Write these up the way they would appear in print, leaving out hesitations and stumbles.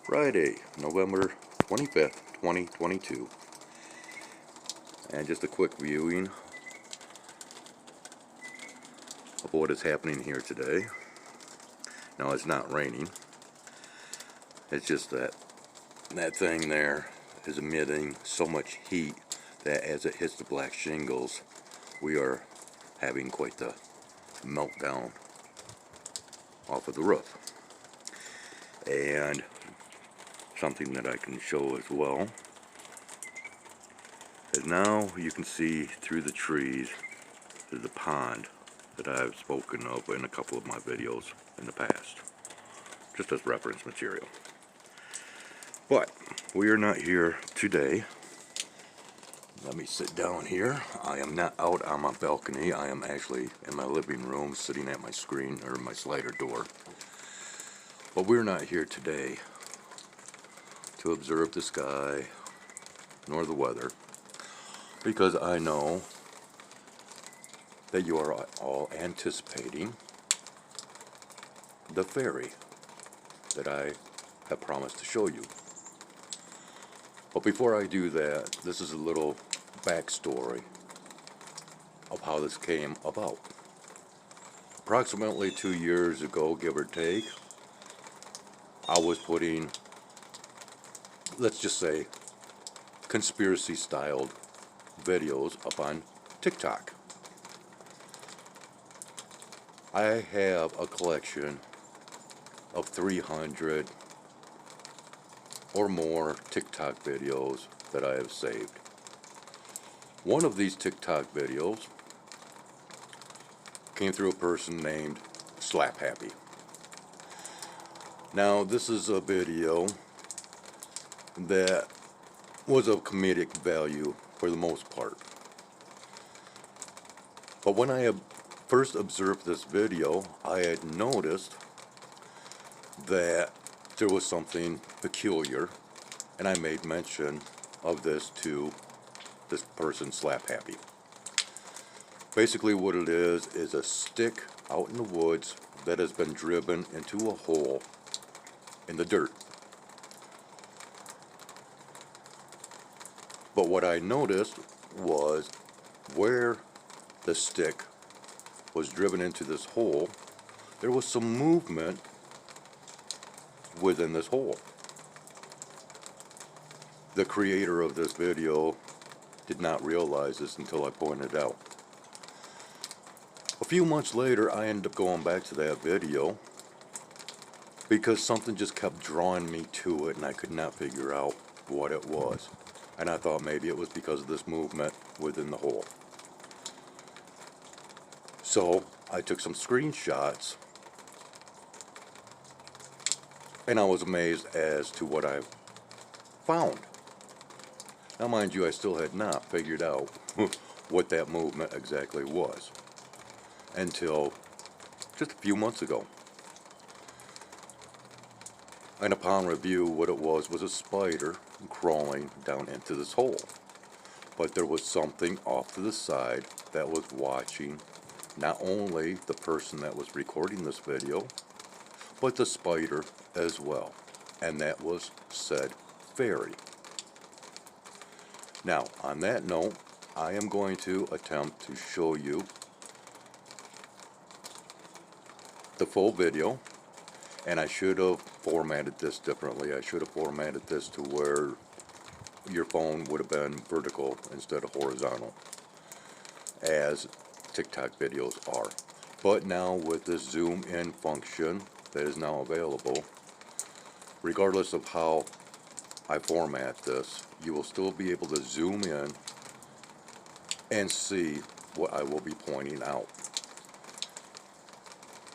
Friday, November 25th, 2022. And just a quick viewing of what is happening here today. Now, it's not raining. It's just that thing there is emitting so much heat that as it hits the black shingles, we are having quite the meltdown off of the roof. And something that I can show as well is now you can see through the trees there's a pond that I've spoken of in a couple of my videos in the past, just as reference material. But we are not here today. Let me sit down here. I am not out on my balcony. I am actually in my living room sitting at my screen or my slider door. But we're not here today to observe the sky nor the weather, because I know that you are all anticipating the fairy that I have promised to show you. But before I do that, this is a little backstory of how this came about. Approximately 2 years ago, give or take, I was putting, let's just say, conspiracy-styled videos up on TikTok. I have a collection of 300 or more TikTok videos that I have saved. One of these TikTok videos came through a person named Slap Happy. Now, this is a video that was of comedic value for the most part. But when I had first observed this video, I had noticed that there was something peculiar, and I made mention of this to this person, Slap Happy. Basically what it is a stick out in the woods that has been driven into a hole in the dirt. But what I noticed was where the stick was driven into this hole, there was some movement within this hole. The creator of this video did not realize this until I pointed out. A few months later, I ended up going back to that video because something just kept drawing me to it and I could not figure out what it was. And I thought maybe it was because of this movement within the hole. So I took some screenshots and I was amazed as to what I found. Now, mind you, I still had not figured out what that movement exactly was until just a few months ago. And upon review, what it was a spider crawling down into this hole. But there was something off to the side that was watching not only the person that was recording this video, but the spider as well. And that was said fairy. Now, on that note, I am going to attempt to show you the full video, and I should have formatted this differently. I should have formatted this to where your phone would have been vertical instead of horizontal, as TikTok videos are. But now with this zoom in function that is now available, regardless of how I format this, you will still be able to zoom in and see what I will be pointing out.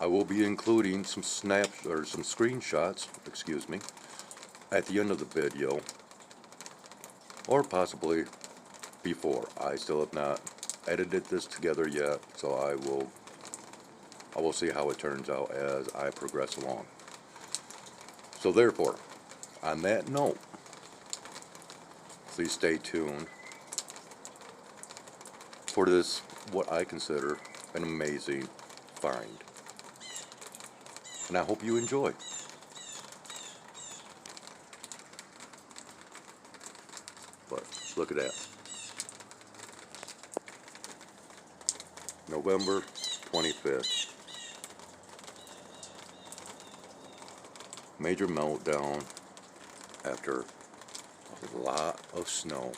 I will be including some snaps or some screenshots, at the end of the video, or possibly before. I still have not edited this together yet, so I will see how it turns out as I progress along. So therefore, on that note, please stay tuned for this, what I consider an amazing find. And I hope you enjoy. But look at that. November 25th. Major meltdown after a lot of snow.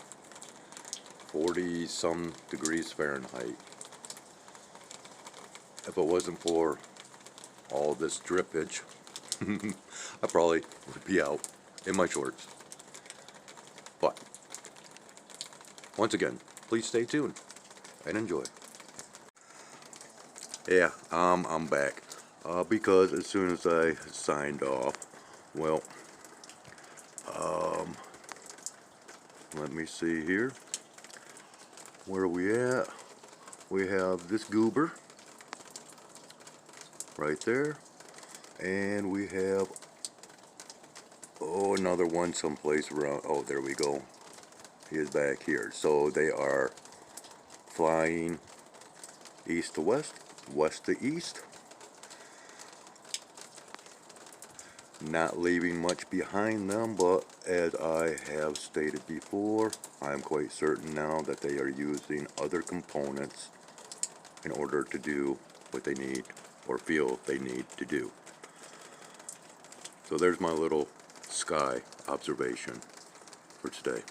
40 some degrees Fahrenheit. If it wasn't for all this drippage, I probably would be out in my shorts. But once again, please stay tuned and enjoy. Yeah, I'm back. Because as soon as I signed off, well, let me see here. Where are we at? We have this goober right there, and we have another one someplace around. Oh, there we go. He is back here. So they are flying east to west, west to east, not leaving much behind them, but as I have stated before, I'm quite certain now that they are using other components in order to do what they need or feel they need to do. So there's my little sky observation for today.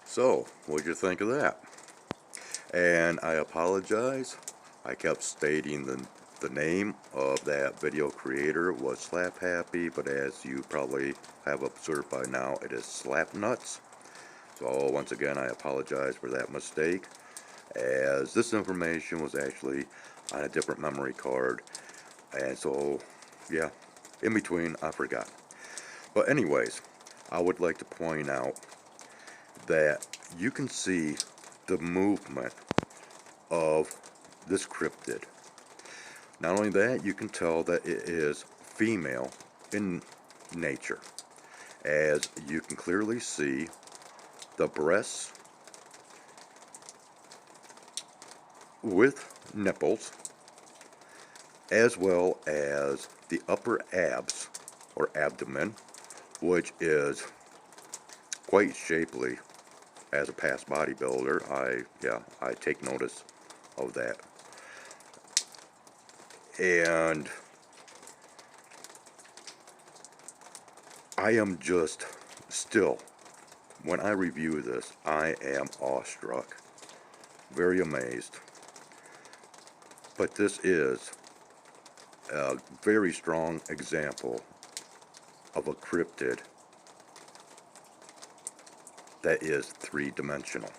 So, what'd you think of that? And I apologize. I kept stating the name of that video creator was Slap Happy, but as you probably have observed by now, it is Slap Nuts. So once again, I apologize for that mistake, as this information was actually on a different memory card, and so yeah, in between I forgot. But anyways, I would like to point out that you can see the movement of this cryptid. Not only that, you can tell that it is female in nature, as you can clearly see the breasts with nipples, as well as the upper abs or abdomen, which is quite shapely. As a past bodybuilder, I take notice of that. And I am just still, when I review this, I am awestruck, very amazed. But this is a very strong example of a cryptid that is three-dimensional.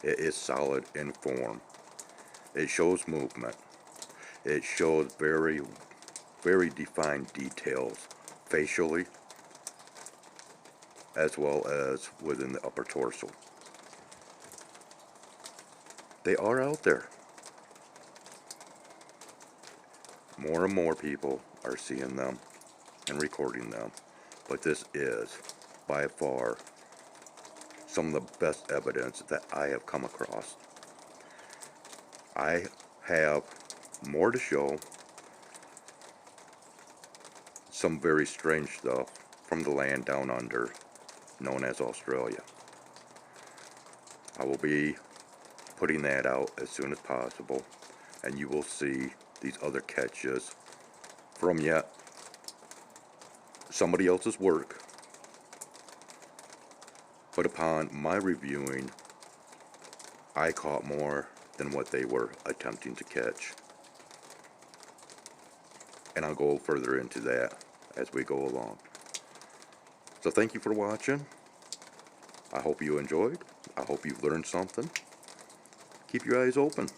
It is solid in form. It shows movement. It shows very, very defined details facially, as well as within the upper torso. They are out there. More and more people are seeing them and recording them, but this is by far some of the best evidence that I have come across. I have more to show, some very strange stuff from the land down under, known as Australia. I will be putting that out as soon as possible, and you will see these other catches from yet somebody else's work, but upon my reviewing, I caught more than what they were attempting to catch. And I'll go further into that as we go along. So thank you for watching. I hope you enjoyed. I hope you've learned something. Keep your eyes open.